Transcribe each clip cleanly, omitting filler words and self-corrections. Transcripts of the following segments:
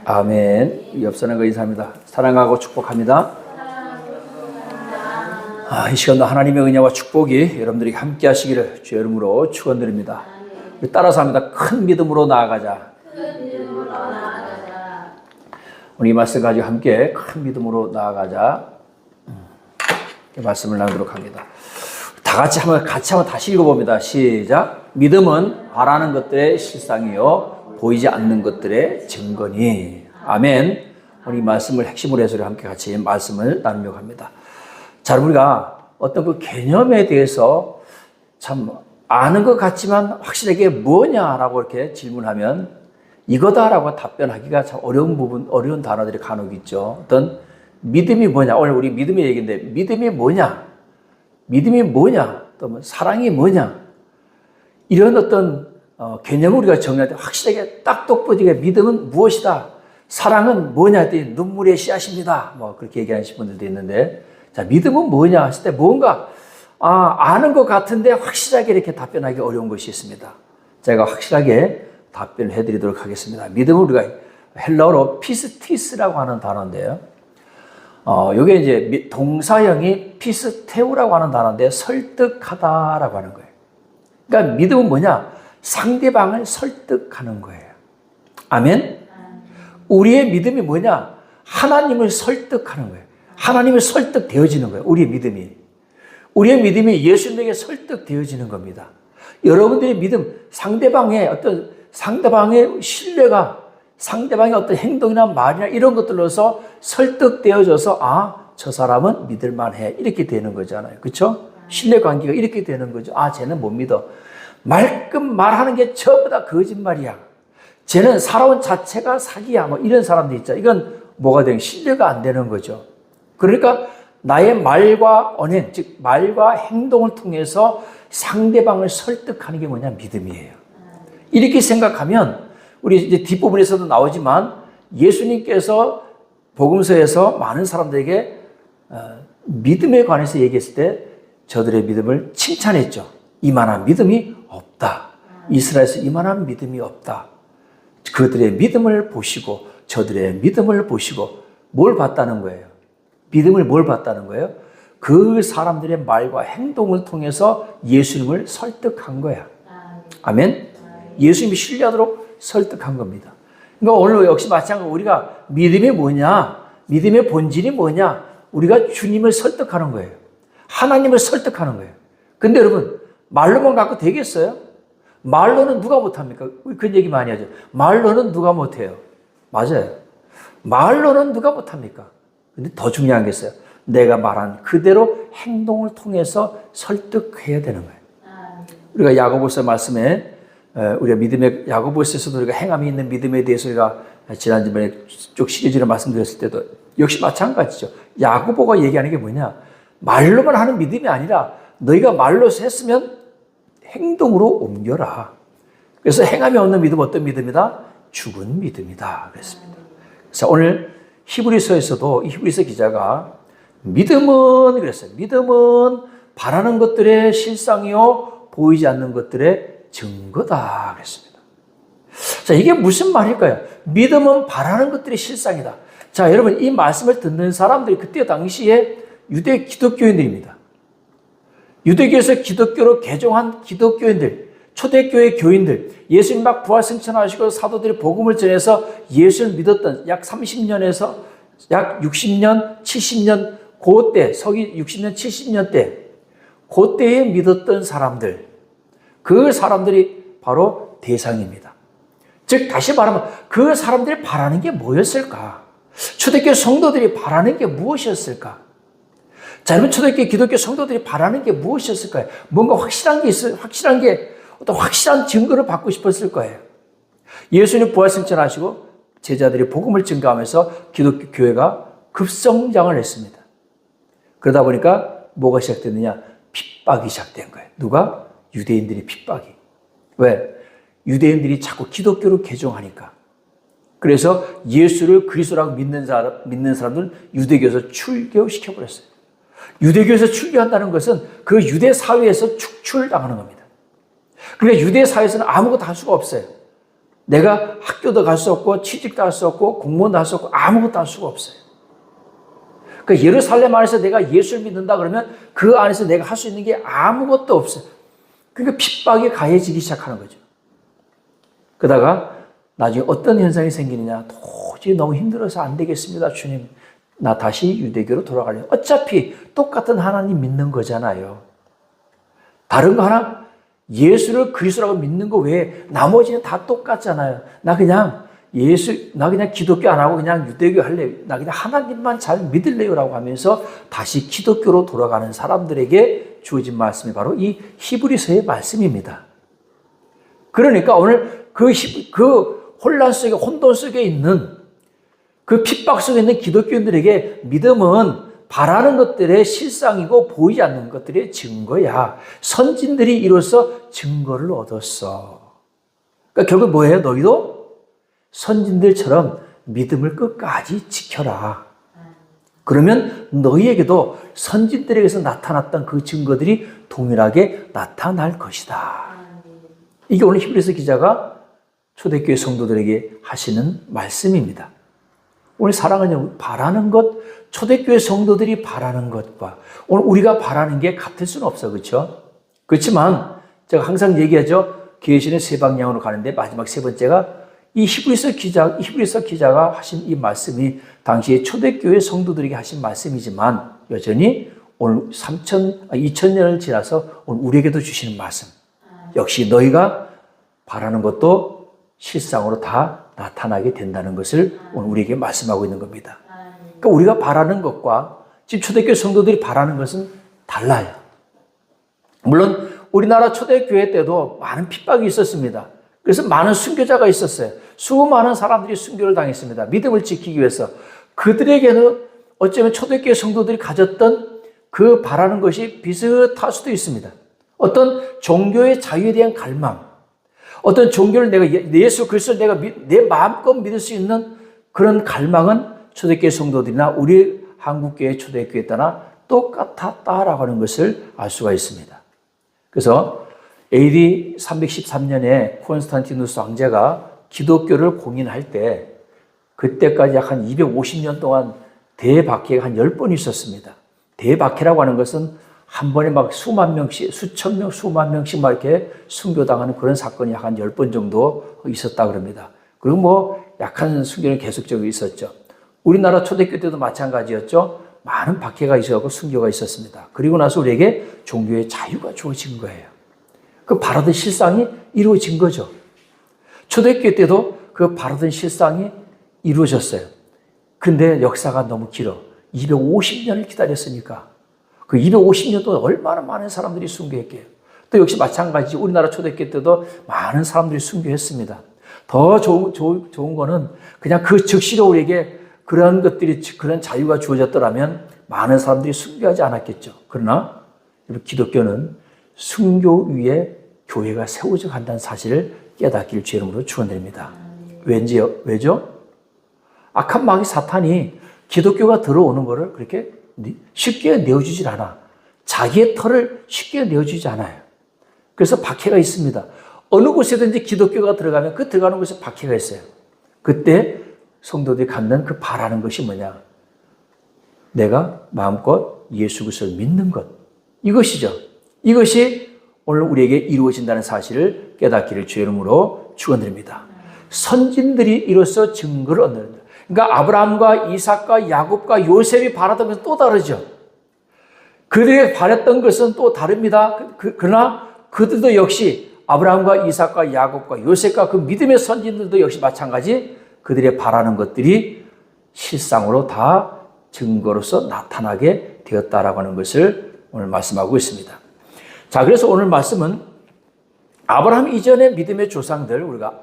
아멘. 옆사람과 그 인사합니다. 사랑하고 축복합니다. 이 시간도 하나님의 은혜와 축복이 여러분들이 함께 하시기를 주의 이름으로 축원드립니다. 따라서 합니다. 큰 믿음으로 나아가자. 오늘 이 말씀 가지고 함께 큰 믿음으로 나아가자. 이 말씀을 나누도록 합니다. 다 같이 한번 다시 읽어봅니다. 시작. 믿음은 바라는 것들의 실상이요 보이지 않는 것들의 증거니. 아멘. 오늘 이 말씀을 핵심으로 해서 함께 같이 말씀을 나누려고 합니다. 자, 우리가 어떤 그 개념에 대해서 참 아는 것 같지만 확실하게 뭐냐라고 이렇게 질문하면 이거다라고 답변하기가 참 어려운 단어들이 간혹 있죠. 어떤 믿음이 뭐냐? 오늘 우리 믿음의 얘기인데 믿음이 뭐냐? 믿음이 뭐냐? 또 뭐 사랑이 뭐냐? 이런 어떤 개념을 우리가 정리할 때 확실하게 딱 똑부러지게 믿음은 무엇이다? 사랑은 뭐냐? 했더니 눈물의 씨앗입니다. 뭐 그렇게 얘기하시는 분들도 있는데 자, 믿음은 뭐냐 했을 때 뭔가 아는 것 같은데 확실하게 이렇게 답변하기 어려운 것이 있습니다. 제가 확실하게 답변을 해드리도록 하겠습니다. 믿음은 우리가 헬라어로 피스티스라고 하는 단어인데요. 요게 이제 동사형이 피스테우라고 하는 단어인데 설득하다라고 하는 거예요. 그러니까 믿음은 뭐냐? 상대방을 설득하는 거예요. 아멘? 우리의 믿음이 뭐냐? 하나님을 설득하는 거예요. 하나님을 설득되어지는 거예요. 우리의 믿음이 예수님에게 설득되어지는 겁니다. 여러분들의 믿음, 상대방의 신뢰가 상대방의 어떤 행동이나 말이나 이런 것들로서 설득되어져서 저 사람은 믿을만해 이렇게 되는 거잖아요. 그렇죠? 신뢰관계가 이렇게 되는 거죠. 쟤는 못 믿어. 말끔 말하는 게 전부 다 거짓말이야. 쟤는 살아온 자체가 사기야. 뭐 이런 사람도 있죠. 이건 뭐가 되는 신뢰가 안 되는 거죠. 그러니까 나의 말과 언행, 즉 말과 행동을 통해서 상대방을 설득하는 게 뭐냐? 믿음이에요. 이렇게 생각하면 우리 이제 뒷부분에서도 나오지만 예수님께서 복음서에서 많은 사람들에게 믿음에 관해서 얘기했을 때 저들의 믿음을 칭찬했죠. 이만한 믿음이 없다. 이스라엘에서 이만한 믿음이 없다. 그들의 믿음을 보시고 저들의 믿음을 보시고 뭘 봤다는 거예요? 믿음을 뭘 봤다는 거예요? 그 사람들의 말과 행동을 통해서 예수님을 설득한 거야. 아멘? 예수님이 신뢰하도록 설득한 겁니다. 그러니까 오늘 역시 마찬가지로 우리가 믿음이 뭐냐? 믿음의 본질이 뭐냐? 우리가 주님을 설득하는 거예요. 하나님을 설득하는 거예요. 근데 여러분, 말로만 갖고 되겠어요? 말로는 누가 못합니까? 그런 얘기 많이 하죠. 말로는 누가 못해요? 맞아요. 말로는 누가 못합니까? 근데 더 중요한 게 있어요. 내가 말한 그대로 행동을 통해서 설득해야 되는 거예요. 우리가 야고보서 말씀에 우리가 믿음의 야고보서에서도 우리가 행함이 있는 믿음에 대해서 우리가 지난주에 쭉 시리즈로 말씀드렸을 때도 역시 마찬가지죠. 야고보가 얘기하는 게 뭐냐? 말로만 하는 믿음이 아니라 너희가 말로 했으면 행동으로 옮겨라. 그래서 행함이 없는 믿음 어떤 믿음이다? 죽은 믿음이다. 그랬습니다. 그래서 오늘 히브리서에서도 이 히브리서 기자가 믿음은 그랬어요. 믿음은 바라는 것들의 실상이요 보이지 않는 것들의 증거다 그랬습니다. 자, 이게 무슨 말일까요? 믿음은 바라는 것들의 실상이다. 자, 여러분 이 말씀을 듣는 사람들이 그때 당시에 유대 기독교인들입니다. 유대교에서 기독교로 개종한 기독교인들, 초대교회 교인들, 예수님 막 부활 승천하시고 사도들이 복음을 전해서 예수를 믿었던 약 30년에서 약 60년, 70년 그때 서기 60년, 70년 때 그때에 믿었던 사람들, 그 사람들이 바로 대상입니다. 즉 다시 말하면 그 사람들이 바라는 게 뭐였을까? 초대교회 성도들이 바라는 게 무엇이었을까? 자, 여러분 초대교회 기독교 성도들이 바라는 게 무엇이었을까요? 뭔가 확실한 게 있어요. 어떤 확실한 증거를 받고 싶었을 거예요. 예수님 부활 승천하시고 제자들이 복음을 증거하면서 기독교 교회가 급성장을 했습니다. 그러다 보니까 뭐가 시작됐느냐? 핍박이 시작된 거예요. 누가? 유대인들이 핍박이. 왜? 유대인들이 자꾸 기독교로 개종하니까. 그래서 예수를 그리스도라고 믿는 사람들은 유대교에서 출교시켜버렸어요. 유대교에서 출교한다는 것은 그 유대 사회에서 축출당하는 겁니다. 그러니까 유대 사회에서는 아무것도 할 수가 없어요. 내가 학교도 갈 수 없고 취직도 할 수 없고 공무원도 할 수 없고 아무것도 할 수가 없어요. 그러니까 예루살렘 안에서 내가 예수를 믿는다 그러면 그 안에서 내가 할 수 있는 게 아무것도 없어요. 그러니까 핍박이 가해지기 시작하는 거죠. 그러다가 나중에 어떤 현상이 생기느냐. 도저히 너무 힘들어서 안 되겠습니다. 주님, 나 다시 유대교로 돌아가려고. 어차피 똑같은 하나님 믿는 거잖아요. 다른 거 하나? 예수를 그리스도라고 믿는 거 외에 나머지는 다 똑같잖아요. 나 그냥 기독교 안 하고 그냥 유대교 할래. 나 그냥 하나님만 잘 믿을래요라고 하면서 다시 기독교로 돌아가는 사람들에게 주어진 말씀이 바로 이 히브리서의 말씀입니다. 그러니까 오늘 그 혼란 속에, 혼돈 속에 있는 그 핍박 속에 있는 기독교인들에게 믿음은 바라는 것들의 실상이고 보이지 않는 것들의 증거야. 선진들이 이로써 증거를 얻었어. 그러니까 결국 뭐예요? 너희도 선진들처럼 믿음을 끝까지 지켜라. 그러면 너희에게도 선진들에게서 나타났던 그 증거들이 동일하게 나타날 것이다. 이게 오늘 히브리서 기자가 초대교회 성도들에게 하시는 말씀입니다. 오늘 사랑하는 바라는 것, 초대교회 성도들이 바라는 것과 오늘 우리가 바라는 게 같을 수는 없어. 그렇죠? 그렇지만 제가 항상 얘기하죠. 계시는 세 방향으로 가는데 마지막 세 번째가 이 히브리서 기자가 하신 이 말씀이 당시에 초대교회 성도들에게 하신 말씀이지만 여전히 오늘 2000년을 지나서 오늘 우리에게도 주시는 말씀. 역시 너희가 바라는 것도 실상으로 다 나타나게 된다는 것을 오늘 우리에게 말씀하고 있는 겁니다. 그러니까 우리가 바라는 것과 지금 초대교회 성도들이 바라는 것은 달라요. 물론 우리나라 초대교회 때도 많은 핍박이 있었습니다. 그래서 많은 순교자가 있었어요. 수많은 사람들이 순교를 당했습니다. 믿음을 지키기 위해서. 그들에게는 어쩌면 초대교회 성도들이 가졌던 그 바라는 것이 비슷할 수도 있습니다. 어떤 종교의 자유에 대한 갈망, 어떤 종교를 내가 예수 그리스도를 내가 내 마음껏 믿을 수 있는 그런 갈망은 초대교회 성도들이나 우리 한국교회 초대교회 때나 똑같았다라고 하는 것을 알 수가 있습니다. 그래서 AD 313년에 콘스탄티누스 황제가 기독교를 공인할 때 그때까지 약 한 250년 동안 대박해가 한 10번 있었습니다. 대박해라고 하는 것은 한 번에 막 수만 명씩, 수천 명, 수만 명씩 막 이렇게 순교당하는 그런 사건이 약 한 10번 정도 있었다 그럽니다. 그리고 뭐 약한 순교는 계속적으로 있었죠. 우리나라 초대교회 때도 마찬가지였죠. 많은 박해가 있었고 순교가 있었습니다. 그리고 나서 우리에게 종교의 자유가 주어진 거예요. 그 바라던 실상이 이루어진 거죠. 초대교회 때도 그 바라던 실상이 이루어졌어요. 근데 역사가 너무 길어. 250년을 기다렸으니까. 그 250년 동안 얼마나 많은 사람들이 순교했게요. 또 역시 마찬가지 우리나라 초대교회 때도 많은 사람들이 순교했습니다. 더 좋은 거는 그냥 그 즉시로 우리에게 그런 자유가 주어졌더라면 많은 사람들이 순교하지 않았겠죠. 그러나 기독교는 순교 위에 교회가 세워져 간다는 사실을 깨닫기를 주의 이름으로 축원드립니다. 왜죠? 악한 마귀 사탄이 기독교가 들어오는 것을 그렇게 쉽게 내어주질 않아. 자기의 털을 쉽게 내어주지 않아요. 그래서 박해가 있습니다. 어느 곳에든지 기독교가 들어가면 그 들어가는 곳에 박해가 있어요. 그때 성도들이 갖는 그 바라는 것이 뭐냐? 내가 마음껏 예수 그리스도를 믿는 것. 이것이죠. 이것이 오늘 우리에게 이루어진다는 사실을 깨닫기를 주의 이름으로 축원드립니다. 선진들이 이로써 증거를 얻는다. 그러니까 아브라함과 이삭과 야곱과 요셉이 바랐던 것은 또 다르죠. 그들이 바랐던 것은 또 다릅니다. 그러나 그들도 역시 아브라함과 이삭과 야곱과 요셉과 그 믿음의 선진들도 역시 마찬가지 그들의 바라는 것들이 실상으로 다 증거로서 나타나게 되었다라고 하는 것을 오늘 말씀하고 있습니다. 자, 그래서 오늘 말씀은 아브라함 이전의 믿음의 조상들, 우리가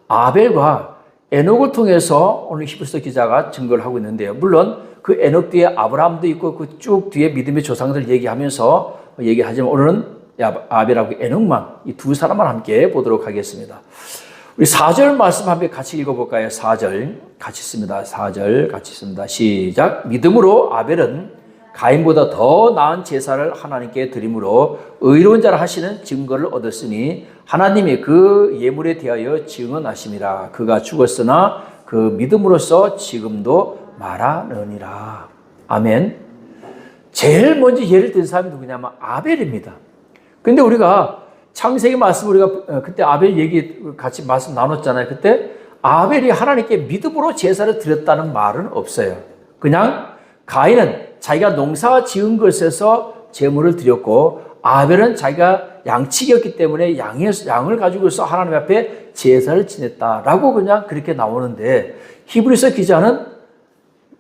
아벨과 에녹을 통해서 오늘 히브리서 기자가 증거를 하고 있는데요. 물론 그 에녹 뒤에 아브라함도 있고 그 쭉 뒤에 믿음의 조상들 얘기하지만 오늘은 아벨하고 에녹만 이 두 사람만 함께 보도록 하겠습니다. 우리 4절 말씀 함께 같이 읽어볼까요? 4절 같이 씁니다. 4절 같이 씁니다. 시작. 믿음으로 아벨은 가인보다 더 나은 제사를 하나님께 드림으로 의로운 자라 하시는 증거를 얻었으니 하나님이 그 예물에 대하여 증언하심이라. 그가 죽었으나 그 믿음으로써 지금도 말하느니라. 아멘. 제일 먼저 예를 든 사람이 누구냐면 아벨입니다. 근데 우리가 창세기 말씀 우리가 그때 아벨 얘기 같이 말씀 나눴잖아요. 그때 아벨이 하나님께 믿음으로 제사를 드렸다는 말은 없어요. 그냥 가인은 자기가 농사 지은 것에서 제물을 드렸고 아벨은 자기가 양치기였기 때문에 양을 가지고서 하나님 앞에 제사를 지냈다라고 그냥 그렇게 나오는데 히브리서 기자는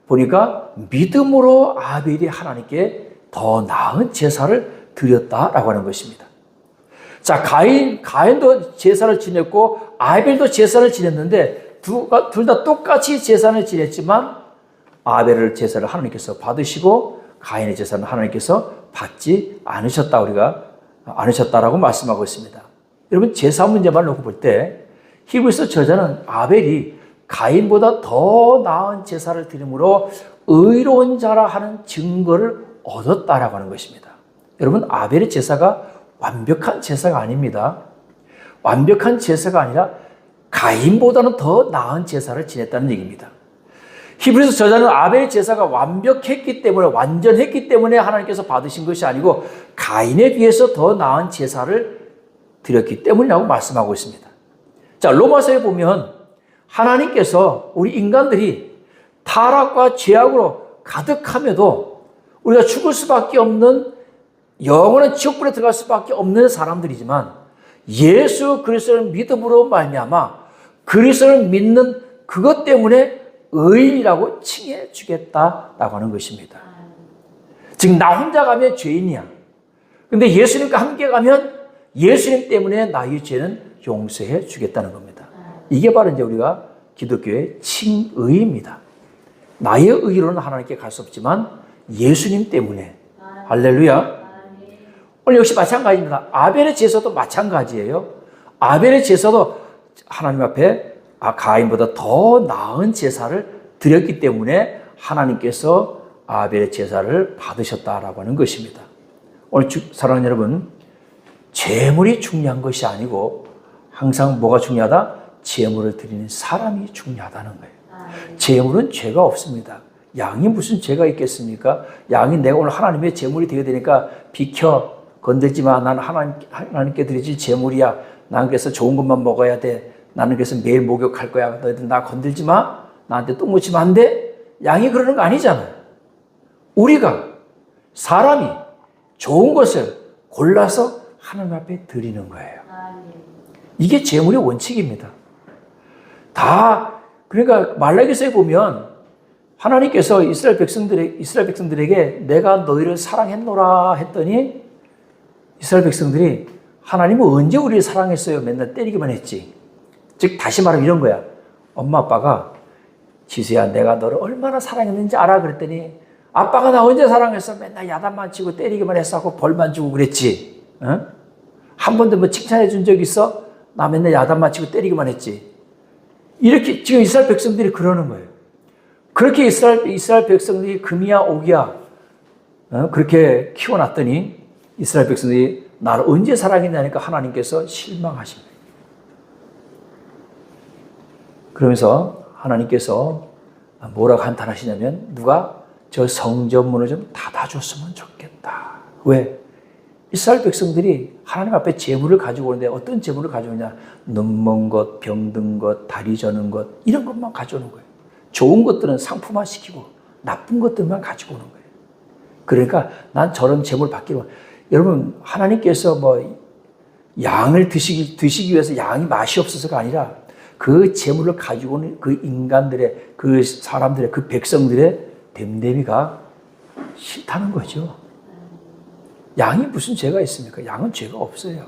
보니까 믿음으로 아벨이 하나님께 더 나은 제사를 드렸다라고 하는 것입니다. 자, 가인도 제사를 지냈고 아벨도 제사를 지냈는데 둘 다 똑같이 제사를 지냈지만 아벨의 제사를 하나님께서 받으시고 가인의 제사는 하나님께서 받지 않으셨다라고 말씀하고 있습니다. 여러분 제사 문제만 놓고 볼 때 히브리서 저자는 아벨이 가인보다 더 나은 제사를 드림으로 의로운 자라 하는 증거를 얻었다라고 하는 것입니다. 여러분 아벨의 제사가 완벽한 제사가 아닙니다. 완벽한 제사가 아니라 가인보다는 더 나은 제사를 지냈다는 얘기입니다. 히브리서 저자는 아벨의 제사가 완벽했기 때문에 완전했기 때문에 하나님께서 받으신 것이 아니고 가인에 비해서 더 나은 제사를 드렸기 때문이라고 말씀하고 있습니다. 자, 로마서에 보면 하나님께서 우리 인간들이 타락과 죄악으로 가득함에도 우리가 죽을 수밖에 없는 영원한 지옥불에 들어갈 수밖에 없는 사람들이지만 예수 그리스도를 믿음으로 말미암아 그리스도를 믿는 그것 때문에 의인이라고 칭해 주겠다라고 하는 것입니다. 즉 나 혼자 가면 죄인이야. 근데 예수님과 함께 가면 예수님 때문에 나의 죄는 용서해 주겠다는 겁니다. 이게 바로 이제 우리가 기독교의 칭의입니다. 나의 의로는 하나님께 갈 수 없지만 예수님 때문에. 할렐루야. 오늘 역시 마찬가지입니다. 아벨의 제사도 마찬가지예요. 아벨의 제사도 하나님 앞에 가인보다 더 나은 제사를 드렸기 때문에 하나님께서 아벨의 제사를 받으셨다라고 하는 것입니다. 오늘 사랑하는 여러분, 제물이 중요한 것이 아니고 항상 뭐가 중요하다? 제물을 드리는 사람이 중요하다는 거예요. 제물은 죄가 없습니다. 양이 무슨 죄가 있겠습니까? 양이 내가 오늘 하나님의 제물이 되어야 되니까 비켜, 건들지 마. 나는 하나님께 드리지 제물이야. 나는 그래서 좋은 것만 먹어야 돼. 나는 그래서 매일 목욕할 거야. 너희들 나 건들지 마. 나한테 똥 묻히면 안 돼. 양이 그러는 거 아니잖아요. 우리가 사람이 좋은 것을 골라서 하나님 앞에 드리는 거예요. 이게 제물의 원칙입니다. 그러니까 말라기서에 보면 하나님께서 이스라엘 백성들에게 내가 너희를 사랑했노라 했더니 이스라엘 백성들이 하나님은 언제 우리를 사랑했어요? 맨날 때리기만 했지. 즉 다시 말하면 이런 거야. 엄마 아빠가 지수야 내가 너를 얼마나 사랑했는지 알아? 그랬더니 아빠가 나 언제 사랑했어? 맨날 야단만 치고 때리기만 했어 하고 벌만 주고 그랬지. 어? 한 번도 뭐 칭찬해 준 적 있어? 나 맨날 야단만 치고 때리기만 했지. 이렇게 지금 이스라엘 백성들이 그러는 거예요. 그렇게 이스라엘 백성들이 금이야 옥이야 그렇게 키워놨더니 이스라엘 백성들이 나를 언제 사랑했냐니까 하나님께서 실망하신 거예요. 그러면서 하나님께서 뭐라고 한탄하시냐면 누가 저 성전문을 좀 닫아줬으면 좋겠다. 왜? 이스라엘 백성들이 하나님 앞에 제물을 가지고 오는데 어떤 제물을 가져오냐? 눈먼 것, 병든 것, 다리 저는 것 이런 것만 가져오는 거예요. 좋은 것들은 상품화시키고 나쁜 것들만 가지고 오는 거예요. 그러니까 난 저런 제물 받기로. 여러분 하나님께서 뭐 양을 드시기 위해서 양이 맛이 없어서가 아니라 그 제물을 가지고 오는 그 인간들의 그 사람들의 그 백성들의 됨됨이가 싫다는 거죠. 양이 무슨 죄가 있습니까? 양은 죄가 없어요.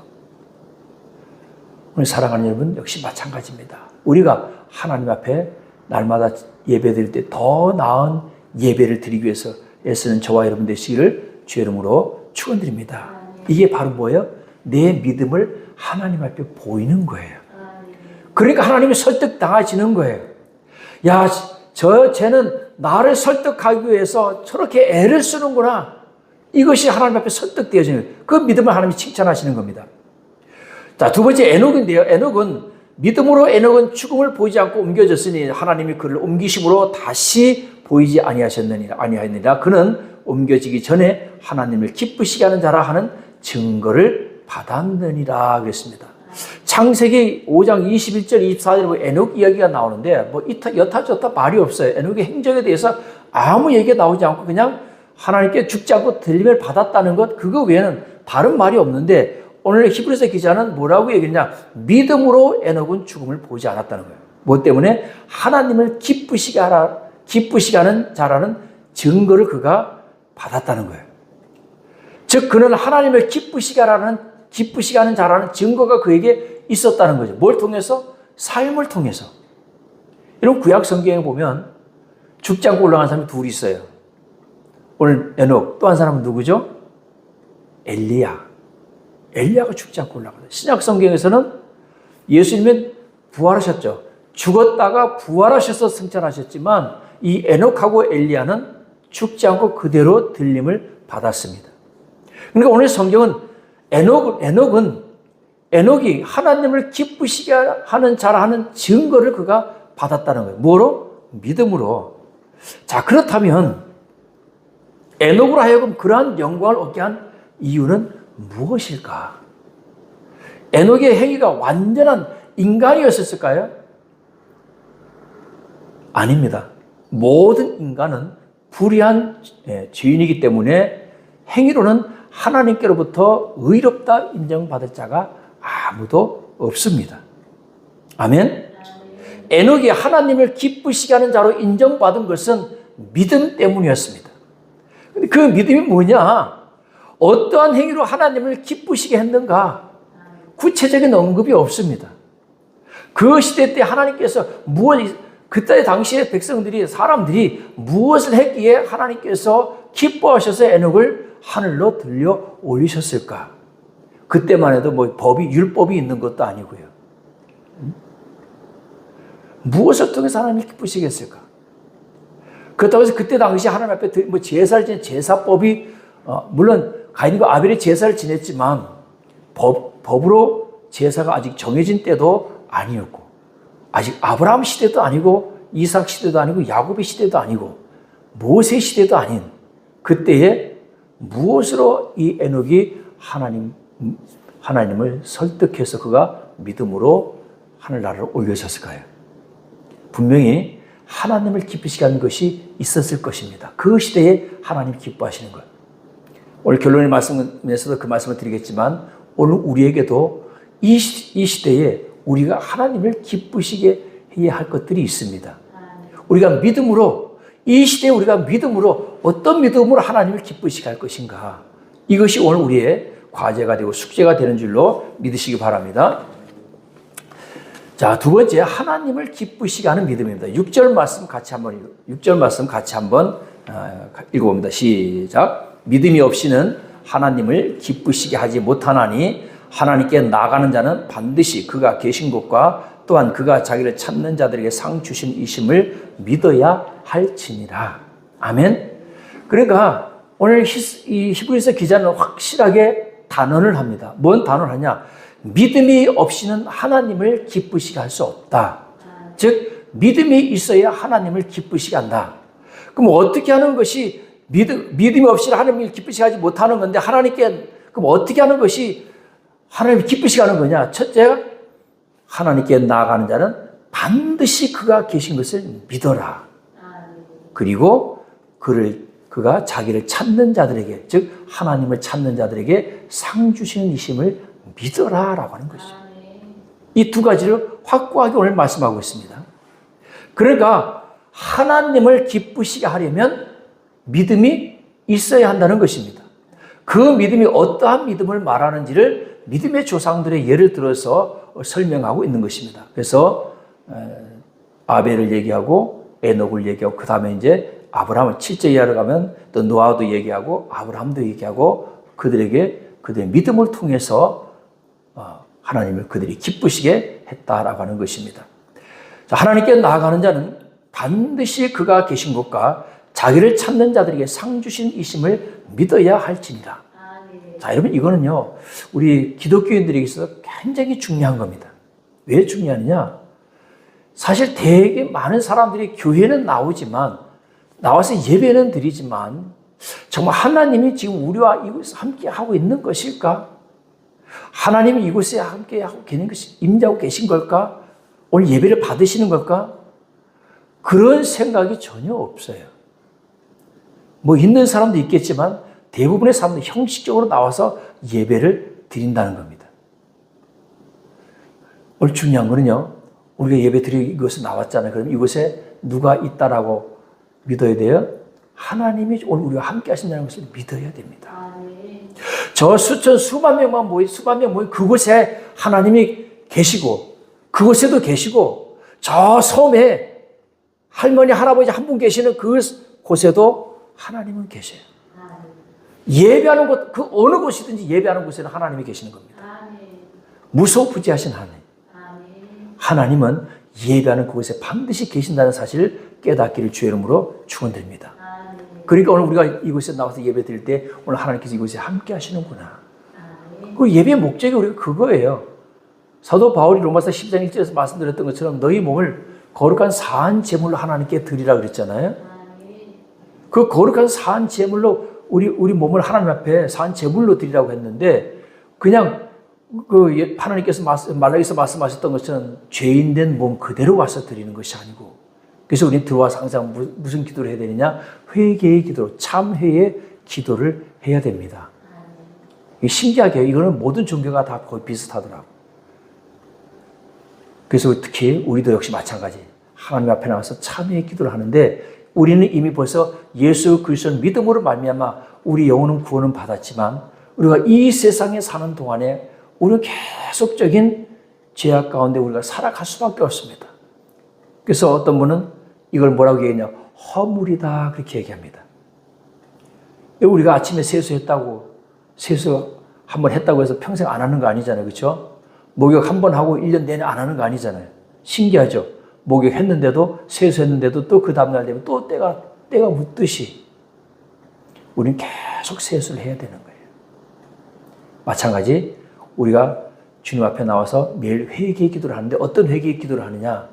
오늘 사랑하는 여러분 역시 마찬가지입니다. 우리가 하나님 앞에 날마다 예배 드릴 때 더 나은 예배를 드리기 위해서 애쓰는 저와 여러분 되시기를 주의 이름으로 축원드립니다. 이게 바로 뭐예요? 내 믿음을 하나님 앞에 보이는 거예요. 그러니까 하나님이 설득당하시는 거예요. 야, 쟤는 나를 설득하기 위해서 저렇게 애를 쓰는구나. 이것이 하나님 앞에 설득되어지는 그 믿음을 하나님이 칭찬하시는 겁니다. 자, 두 번째 에녹인데요. 믿음으로 죽음을 보이지 않고 옮겨졌으니 하나님이 그를 옮기심으로 다시 보이지 아니하였느니라. 그는 옮겨지기 전에 하나님을 기쁘시게 하는 자라 하는 증거를 받았느니라 그랬습니다. 창세기 5장 21절 24절에 보면 에녹 이야기가 나오는데 뭐 여타저타 말이 없어요. 에녹의 행적에 대해서 아무 얘기가 나오지 않고 그냥 하나님께 죽지 않고 들림을 받았다는 것, 그거 외에는 다른 말이 없는데 오늘 히브리서 기자는 뭐라고 얘기했냐? 믿음으로 에녹은 죽음을 보지 않았다는 거예요. 뭐 때문에? 하나님을 기쁘시게 하는 자라는 증거를 그가 받았다는 거예요. 즉 그는 하나님을 기쁘시게 하는 자라는 증거가 그에게 있었다는 거죠. 뭘 통해서? 삶을 통해서. 이런 구약 성경에 보면 죽지 않고 올라간 사람이 둘이 있어요. 오늘 에녹, 또 한 사람은 누구죠? 엘리야가 죽지 않고 올라가요. 신약 성경에서는 예수님은 부활하셨죠. 죽었다가 부활하셔서 승천하셨지만 이 에녹하고 엘리야는 죽지 않고 그대로 들림을 받았습니다. 그러니까 오늘 성경은 에녹이 하나님을 기쁘시게 하는 자라는 증거를 그가 받았다는 거예요. 뭐로? 믿음으로. 자, 그렇다면 에녹으로 하여금 그러한 영광을 얻게 한 이유는 무엇일까? 에녹의 행위가 완전한 인간이었을까요? 아닙니다. 모든 인간은 불의한 죄인이기 때문에 행위로는 하나님께로부터 의롭다 인정받을 자가 아무도 없습니다. 아멘? 에녹이 하나님을 기쁘시게 하는 자로 인정받은 것은 믿음 때문이었습니다. 근데 그 믿음이 뭐냐? 어떠한 행위로 하나님을 기쁘시게 했는가? 구체적인 언급이 없습니다. 그 시대 때 하나님께서 그때 당시에 사람들이 무엇을 했기에 하나님께서 기뻐하셔서 에녹을 하늘로 들려 올리셨을까? 그때만 해도 율법이 있는 것도 아니고요. 무엇을 통해서 하나님을 기쁘시게 했을까? 그렇다고 해서 그때 당시 하나님 앞에 제사를 지낸 제사법이, 물론 가인과 아벨이 제사를 지냈지만 법으로 제사가 아직 정해진 때도 아니었고, 아직 아브라함 시대도 아니고, 이삭 시대도 아니고, 야곱의 시대도 아니고, 모세 시대도 아닌 그때에 무엇으로 이 에녹이 하나님을 설득해서 그가 믿음으로 하늘나라로 올려졌을까요? 분명히 하나님을 기쁘시게 하는 것이 있었을 것입니다. 그 시대에 하나님 기뻐하시는 것. 오늘 결론의 말씀에서도 그 말씀을 드리겠지만 오늘 우리에게도 이 시대에 우리가 하나님을 기쁘시게 해야 할 것들이 있습니다. 우리가 믿음으로, 이 시대에 우리가 믿음으로, 어떤 믿음으로 하나님을 기쁘시게 할 것인가, 이것이 오늘 우리의 과제가 되고 숙제가 되는 줄로 믿으시기 바랍니다. 자, 두 번째, 하나님을 기쁘시게 하는 믿음입니다. 6절 말씀 같이 한번 읽어봅니다. 시작. 믿음이 없이는 하나님을 기쁘시게 하지 못하나니 하나님께 나아가는 자는 반드시 그가 계신 곳과 또한 그가 자기를 찾는 자들에게 상 주신 이심을 믿어야 할지니라. 아멘. 그러니까 오늘 이 히브리서 기자는 확실하게 단언을 합니다. 뭔 단언을 하냐? 믿음이 없이는 하나님을 기쁘시게 할 수 없다. 즉 믿음이 있어야 하나님을 기쁘시게 한다. 그럼 어떻게 하는 것이 믿음이 없이 하나님을 기쁘시게 하지 못하는 건데, 그럼 어떻게 하는 것이 하나님을 기쁘시게 하는 거냐? 첫째, 하나님께 나아가는 자는 반드시 그가 계신 것을 믿어라. 그리고 그가 자기를 찾는 자들에게, 즉 하나님을 찾는 자들에게 상 주시는 이심을 믿어라라고 하는 것이죠. 이 두 가지를 확고하게 오늘 말씀하고 있습니다. 그러니까 하나님을 기쁘시게 하려면 믿음이 있어야 한다는 것입니다. 그 믿음이 어떠한 믿음을 말하는지를 믿음의 조상들의 예를 들어서 설명하고 있는 것입니다. 그래서 아벨을 얘기하고 에녹을 얘기하고, 그 다음에 이제 아브라함을 7절 이하로 가면 또 노아도 얘기하고 아브라함도 얘기하고, 그들의 믿음을 통해서 하나님을 그들이 기쁘시게 했다라고 하는 것입니다. 자, 하나님께 나아가는 자는 반드시 그가 계신 것과 자기를 찾는 자들에게 상 주신 이심을 믿어야 할지니라. 자, 여러분, 이거는요, 우리 기독교인들에게 있어서 굉장히 중요한 겁니다. 왜 중요하느냐? 사실 되게 많은 사람들이 교회는 나오지만, 나와서 예배는 드리지만, 정말 하나님이 지금 우리와 이곳에 함께 하고 있는 것일까? 하나님이 이곳에 함께 하고 계신 것이, 임재하고 계신 걸까? 오늘 예배를 받으시는 걸까? 그런 생각이 전혀 없어요. 뭐 있는 사람도 있겠지만 대부분의 사람들이 형식적으로 나와서 예배를 드린다는 겁니다. 오늘 중요한 거는요, 우리가 예배 드리기 위해서 나왔잖아요. 그럼 이곳에 누가 있다라고 믿어야 돼요? 하나님이 오늘 우리와 함께 하신다는 것을 믿어야 됩니다. 저 수천 수만 명만 모인 그곳에 하나님이 계시고, 그곳에도 계시고, 저 섬에 할머니 할아버지 한 분 계시는 그곳에도 하나님은 계셔요. 예배하는 곳, 그 어느 곳이든지 예배하는 곳에는 하나님이 계시는 겁니다. 무소부지하신 하나님. 하나님은 예배하는 그곳에 반드시 계신다는 사실을 깨닫기를 주의 이름으로 축원드립니다. 그러니까 오늘 우리가 이곳에 나와서 예배 드릴 때 오늘 하나님께서 이곳에 함께 하시는구나. 그 예배의 목적이 우리가 그거예요. 사도 바울이 로마서 10장 1절에서 말씀드렸던 것처럼 너희 몸을 거룩한 사한 제물로 하나님께 드리라 그랬잖아요. 그 거룩한 사한 제물로 우리 몸을 하나님 앞에 사한 제물로 드리라고 했는데, 그냥 그 하나님께서 말라기서 말씀하셨던 것처럼 죄인된 몸 그대로 와서 드리는 것이 아니고, 그래서 우리는 들어와서 항상 무슨 기도를 해야 되느냐? 회개의 기도로, 참회의 기도를 해야 됩니다. 신기하게 이거는 모든 종교가 다 거의 비슷하더라고. 그래서 특히 우리도 역시 마찬가지. 하나님 앞에 나와서 참회의 기도를 하는데, 우리는 이미 벌써 예수 그리스도를 믿음으로 말미암아 우리 영혼은 구원은 받았지만, 우리가 이 세상에 사는 동안에 우리는 계속적인 죄악 가운데 우리가 살아갈 수밖에 없습니다. 그래서 어떤 분은 이걸 뭐라고 얘기하냐? 허물이다, 그렇게 얘기합니다. 우리가 아침에 세수했다고, 세수 한 번 했다고 해서 평생 안 하는 거 아니잖아요. 그렇죠? 목욕 한 번 하고 1년 내내 안 하는 거 아니잖아요. 신기하죠? 목욕했는데도, 세수했는데도 또 그 다음날 되면 또 때가 묻듯이 우리는 계속 세수를 해야 되는 거예요. 마찬가지 우리가 주님 앞에 나와서 매일 회개의 기도를 하는데, 어떤 회개의 기도를 하느냐?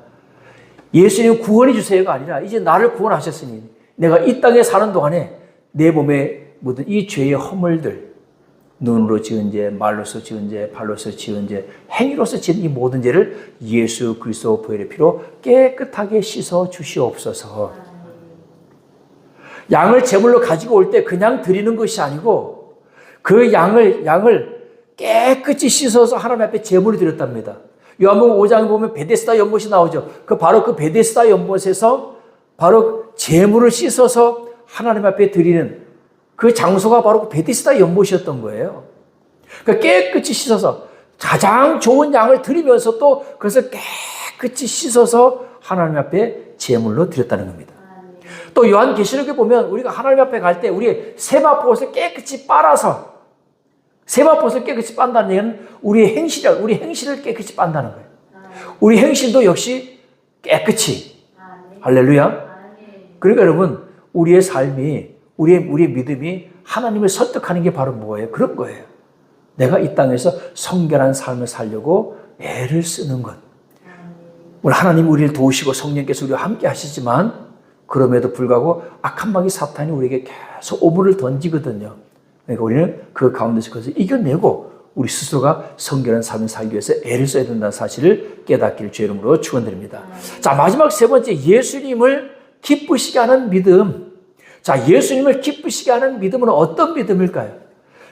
예수님 구원해 주세요가 아니라, 이제 나를 구원하셨으니 내가 이 땅에 사는 동안에 내 몸에 묻은 이 죄의 허물들, 눈으로 지은 죄, 말로서 지은 죄, 발로서 지은 죄, 행위로서 지은 이 모든 죄를 예수 그리스도 보혈의 피로 깨끗하게 씻어 주시옵소서. 양을 제물로 가지고 올 때 그냥 드리는 것이 아니고, 그 양을 깨끗이 씻어서 하나님 앞에 제물을 드렸답니다. 요한복음 5장에 보면 베데스다 연못이 나오죠. 바로 그 베데스다 연못에서 바로 제물을 씻어서 하나님 앞에 드리는 그 장소가 바로 그 베데스다 연못이었던 거예요. 그러니까 깨끗이 씻어서 가장 좋은 양을 드리면서 또 그것을 깨끗이 씻어서 하나님 앞에 제물로 드렸다는 겁니다. 또 요한계시록에 보면 우리가 하나님 앞에 갈 때 우리 세마포옷을 깨끗이 빨아서, 세마포옷을 깨끗이 빤다는 얘기는 우리 행실을 깨끗이 빤다는 거예요. 우리 행실도 역시 깨끗이. 할렐루야. 그러니까 여러분, 우리의 삶이, 우리의 믿음이 하나님을 설득하는 게 바로 뭐예요? 그런 거예요. 내가 이 땅에서 성결한 삶을 살려고 애를 쓰는 것. 오늘 하나님 우리를 도우시고 성령께서 우리와 함께 하시지만, 그럼에도 불구하고 악한 마귀 사탄이 우리에게 계속 오물을 던지거든요. 그러니까 우리는 그 가운데서 그것을 이겨내고 우리 스스로가 성결한 삶을 살기 위해서 애를 써야 된다는 사실을 깨닫기를 주의 이름으로 축원드립니다. 자, 마지막 세 번째, 예수님을 기쁘시게 하는 믿음. 자, 예수님을 기쁘시게 하는 믿음은 어떤 믿음일까요?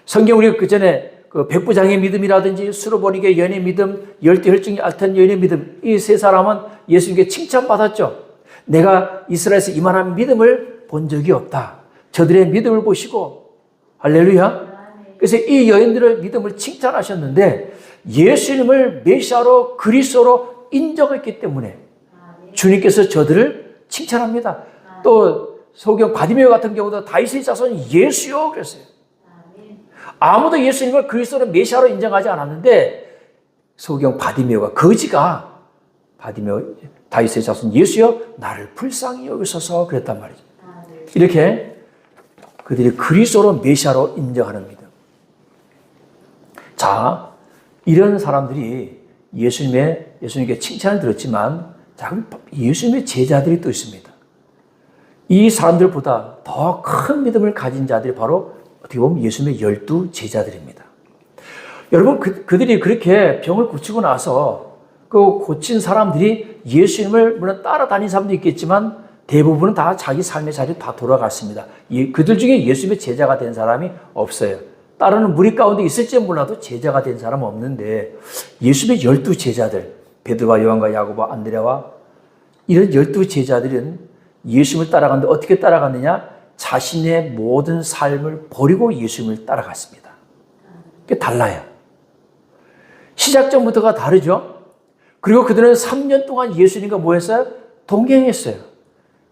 성경 우리가 그 전에 그 백부장의 믿음이라든지 수로보니게 여인의 믿음, 열두 혈중이 앓던 여인의 믿음, 이 세 사람은 예수님께 칭찬받았죠. 내가 이스라엘에서 이만한 믿음을 본 적이 없다. 저들의 믿음을 보시고, 할렐루야. 그래서 이 여인들의 믿음을 칭찬하셨는데, 예수님을 메시아로 그리스도로 인정했기 때문에 주님께서 저들을 칭찬합니다. 또 소경 바디메오 같은 경우도 다윗의 자손 예수요 그랬어요. 아무도 예수님을 그리스도로 메시아로 인정하지 않았는데, 소경 바디메오가, 거지가 바디메오 다윗의 자손 예수여 나를 불쌍히 여기소서 그랬단 말이죠. 이렇게 그들이 그리스도로 메시아로 인정하는 믿음. 자, 이런 사람들이 예수님께 칭찬을 들었지만 예수님의 제자들이 또 있습니다. 이 사람들보다 더 큰 믿음을 가진 자들이 바로 어떻게 보면 예수님의 12 제자들입니다. 여러분, 그들이 그렇게 병을 고치고 나서 그 고친 사람들이 예수님을 물론 따라다닌 사람도 있겠지만 대부분은 다 자기 삶의 자리로 다 돌아갔습니다. 그들 중에 예수님의 제자가 된 사람이 없어요. 따르는 무리 가운데 있을지 몰라도 제자가 된 사람은 없는데 예수님의 12 제자들, 베드로와 요한과 야고보와 안드레와 이런 12 제자들은 예수님을 따라갔는데 어떻게 따라갔느냐? 자신의 모든 삶을 버리고 예수님을 따라갔습니다. 그게 달라요. 시작점부터가 다르죠. 그리고 그들은 3년 동안 예수님과 뭐 했어요? 동행했어요.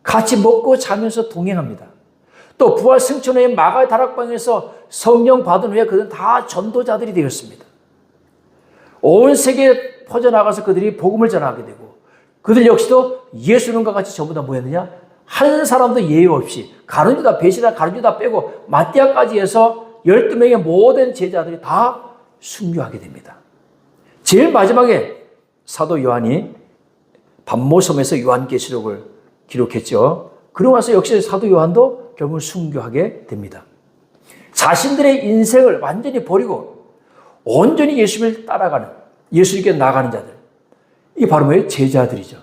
같이 먹고 자면서 동행합니다. 또 부활 승천 후에 마가의 다락방에서 성령 받은 후에 그들은 다 전도자들이 되었습니다. 온 세계에 퍼져나가서 그들이 복음을 전하게 되고 그들 역시도 예수님과 같이 전부 다 뭐였느냐? 한 사람도 예외 없이 가룟 유다, 배신한 가룟 유다 빼고 마띠아까지 해서 12명의 모든 제자들이 다 순교하게 됩니다. 제일 마지막에 사도 요한이 반모섬에서 요한계시록을 기록했죠. 그러고 나서 역시 사도 요한도 결국 순교하게 됩니다. 자신들의 인생을 완전히 버리고 온전히 예수님을 따라가는, 예수님께 나가는 자들. 이게 바로 뭐예요? 제자들이죠.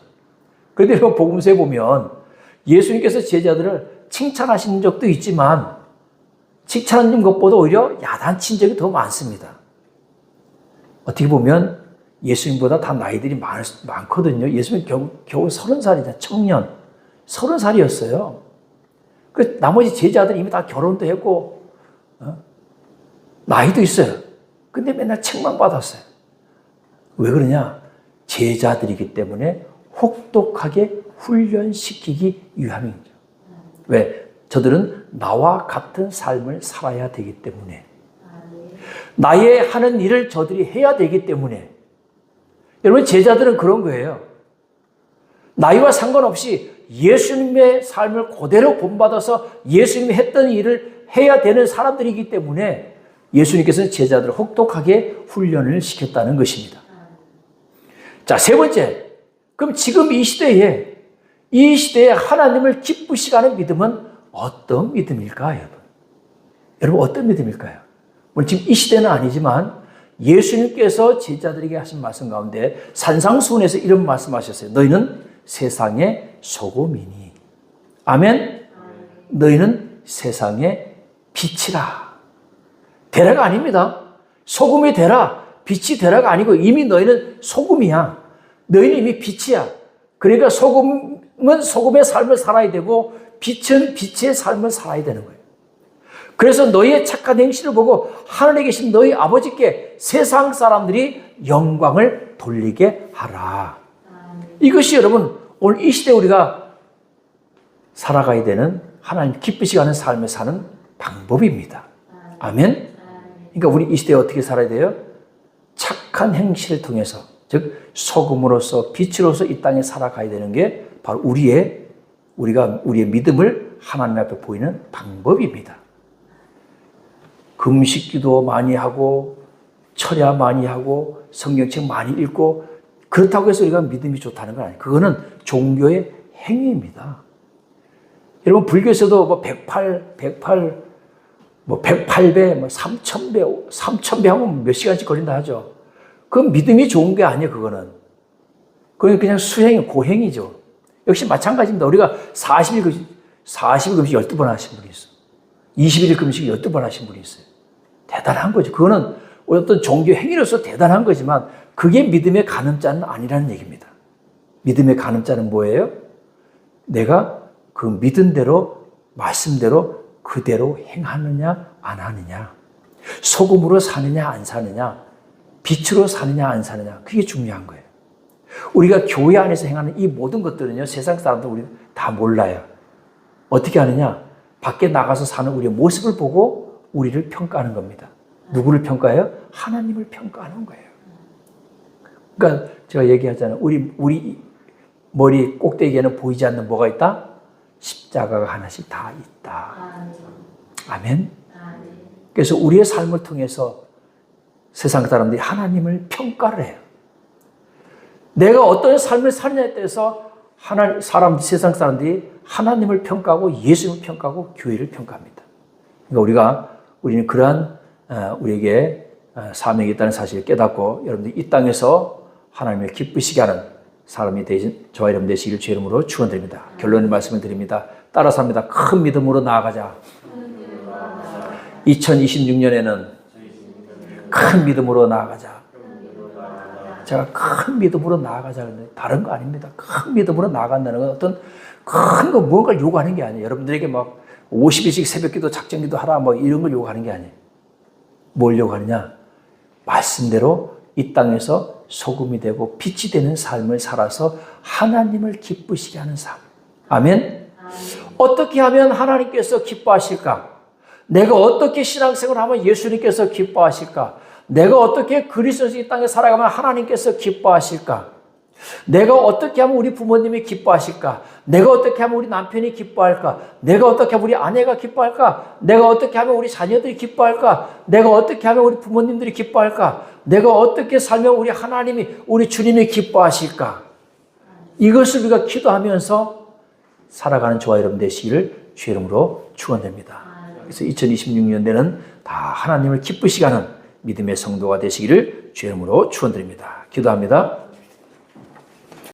그런데 여러분 복음서에 보면 예수님께서 제자들을 칭찬하신 적도 있지만 칭찬하는 것보다 오히려 야단친 적이 더 많습니다. 어떻게 보면 예수님보다 다 나이들이 많거든요. 예수님 겨우 30살이잖아요. 청년. 30살이었어요. 그 나머지 제자들이 이미 다 결혼도 했고, 나이도 있어요. 근데 맨날 책만 받았어요. 왜 그러냐? 제자들이기 때문에 혹독하게 훈련시키기 위함이죠. 왜? 저들은 나와 같은 삶을 살아야 되기 때문에. 나의 하는 일을 저들이 해야 되기 때문에. 여러분, 제자들은 그런 거예요. 나이와 상관없이 예수님의 삶을 그대로 본받아서 예수님이 했던 일을 해야 되는 사람들이기 때문에 예수님께서는 제자들을 혹독하게 훈련을 시켰다는 것입니다. 자, 세 번째. 그럼 지금 이 시대에 하나님을 기쁘시게 하는 믿음은 어떤 믿음일까요, 여러분? 여러분, 어떤 믿음일까요? 물론 지금 이 시대는 아니지만 예수님께서 제자들에게 하신 말씀 가운데 산상수훈에서 이런 말씀하셨어요. 너희는 세상의 소금이니. 아멘? 너희는 세상의 빛이라. 되라가 아닙니다. 소금이 되라, 빛이 되라가 아니고 이미 너희는 소금이야. 너희는 이미 빛이야. 그러니까 소금은 소금의 삶을 살아야 되고 빛은 빛의 삶을 살아야 되는 거예요. 그래서 너희의 착한 행실을 보고 하늘에 계신 너희 아버지께 세상 사람들이 영광을 돌리게 하라. 이것이 여러분 오늘 이 시대에 우리가 살아가야 되는 하나님 기쁘시게 하는 삶을 사는 방법입니다. 아멘? 그러니까 우리 이 시대에 어떻게 살아야 돼요? 착한 행실을 통해서, 즉 소금으로서 빛으로서 이 땅에 살아가야 되는 게 바로 우리의 믿음을 하나님 앞에 보이는 방법입니다. 금식기도 많이 하고 철야 많이 하고 성경책 많이 읽고 그렇다고 해서 우리가 믿음이 좋다는 건 아니에요. 그거는 종교의 행위입니다. 여러분 불교에서도 108배, 3000배 하면 몇 시간씩 걸린다 하죠. 그건 믿음이 좋은 게 아니에요. 그건 그냥 수행이 고행이죠. 역시 마찬가지입니다. 우리가 40일 금식 12번 하신 분이 있어. 21일 금식 12번 하신 분이 있어요. 대단한 거죠. 그거는 어떤 종교 행위로서 대단한 거지만 그게 믿음의 가늠자는 아니라는 얘기입니다. 믿음의 가늠자는 뭐예요? 내가 그 믿은 대로, 말씀대로 그대로 행하느냐 안 하느냐, 소금으로 사느냐 안 사느냐, 빛으로 사느냐 안 사느냐, 그게 중요한 거예요. 우리가 교회 안에서 행하는 이 모든 것들은요, 세상 사람들 우리 다 몰라요. 어떻게 하느냐? 밖에 나가서 사는 우리의 모습을 보고 우리를 평가하는 겁니다. 누구를 평가해요? 하나님을 평가하는 거예요. 그러니까 제가 얘기하잖아요. 우리 머리 꼭대기에는 보이지 않는 뭐가 있다? 십자가가 하나씩 다 있다. 아멘. 그래서 우리의 삶을 통해서 세상 사람들이 하나님을 평가를 해요. 내가 어떤 삶을 사느냐에 따라서 세상 사람들이 하나님을 평가하고 예수님을 평가하고 교회를 평가합니다. 그러니까 우리는 그러한 우리에게 사명이 있다는 사실을 깨닫고 여러분들이 이 땅에서 하나님을 기쁘시게 하는 사람이 되신 저와 여러분 되시기를 주의 이름으로 축원드립니다. 결론의 말씀을 드립니다. 따라서 합니다. 큰 믿음으로 나아가자. 2026년에는 큰 믿음으로 나아가자. 제가 큰 믿음으로 나아가자 그러는데 다른 거 아닙니다. 큰 믿음으로 나아간다는 건 어떤 큰 거 무언가를 요구하는 게 아니에요. 여러분들에게 막 50일씩 새벽기도 작정기도 하라 뭐 이런 걸 요구하는 게 아니에요. 뭘 요구하느냐? 말씀대로 이 땅에서 소금이 되고 빛이 되는 삶을 살아서 하나님을 기쁘시게 하는 삶. 아멘? 어떻게 하면 하나님께서 기뻐하실까? 내가 어떻게 신앙생활을 하면 예수님께서 기뻐하실까? 내가 어떻게 그리스도에서 이 땅에 살아가면 하나님께서 기뻐하실까? 내가 어떻게 하면 우리 부모님이 기뻐하실까? 내가 어떻게 하면 우리 남편이 기뻐할까? 내가 어떻게 하면 우리 아내가 기뻐할까? 내가 어떻게 하면 우리 자녀들이 기뻐할까? 내가 어떻게 하면 우리 부모님들이 기뻐할까? 내가 어떻게 살면 우리 하나님이, 우리 주님이 기뻐하실까? 이것을 우리가 기도하면서 살아가는 저와 여러분 되시기를 주의 이름으로 축원드립니다. 그래서 2026년에는 다 하나님을 기쁘시게 하는 믿음의 성도가 되시기를 주의 이름으로 축원드립니다. 기도합니다.